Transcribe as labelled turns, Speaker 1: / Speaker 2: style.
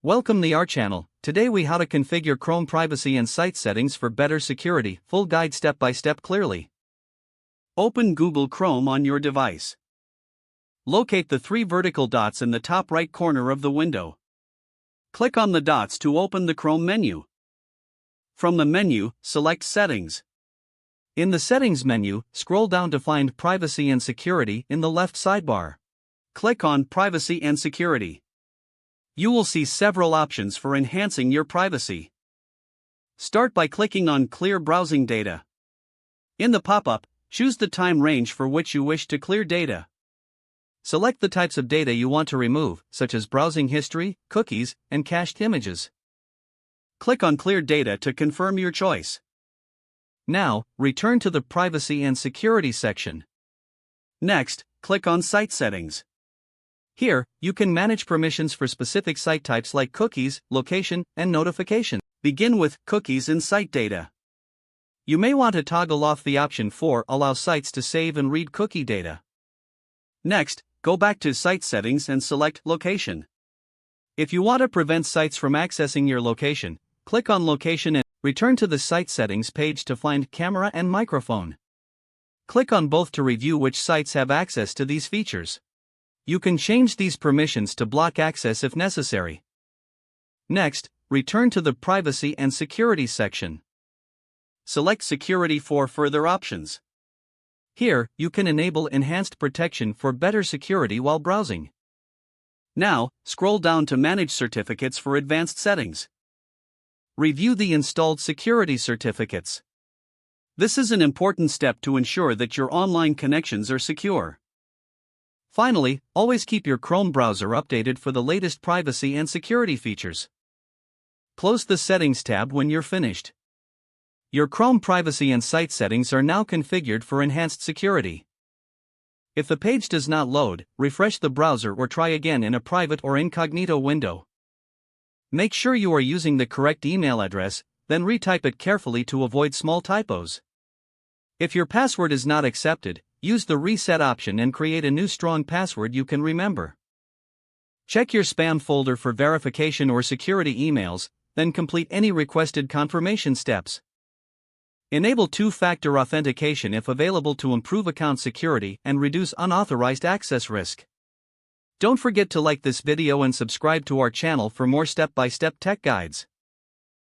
Speaker 1: Welcome to our channel. Today we how to configure Chrome privacy and site settings for better security. Full guide step by step clearly. Open Google Chrome on your device. Locate the three vertical dots in the top right corner of the window. Click on the dots to open the Chrome menu. From the menu, select Settings. In the Settings menu, scroll down to find Privacy and Security in the left sidebar. Click on Privacy and Security. You will see several options for enhancing your privacy. Start by clicking on Clear Browsing Data. In the pop-up, choose the time range for which you wish to clear data. Select the types of data you want to remove, such as browsing history, cookies, and cached images. Click on Clear Data to confirm your choice. Now, return to the Privacy and Security section. Next, click on Site Settings. Here, you can manage permissions for specific site types like cookies, location, and notification. Begin with Cookies and Site Data. You may want to toggle off the option for Allow sites to save and read cookie data. Next, go back to Site Settings and select Location. If you want to prevent sites from accessing your location, click on Location and return to the Site Settings page to find Camera and Microphone. Click on both to review which sites have access to these features. You can change these permissions to block access if necessary. Next, return to the Privacy and Security section. Select Security for further options. Here, you can enable enhanced protection for better security while browsing. Now, scroll down to Manage Certificates for advanced settings. Review the installed security certificates. This is an important step to ensure that your online connections are secure. Finally, always keep your Chrome browser updated for the latest privacy and security features. Close the Settings tab when you're finished. Your Chrome privacy and site settings are now configured for enhanced security. If the page does not load, refresh the browser or try again in a private or incognito window. Make sure you are using the correct email address, then retype it carefully to avoid small typos. If your password is not accepted, use the Reset option and create a new strong password you can remember. Check your spam folder for verification or security emails, then complete any requested confirmation steps. Enable two-factor authentication if available to improve account security and reduce unauthorized access risk. Don't forget to like this video and subscribe to our channel for more step-by-step tech guides.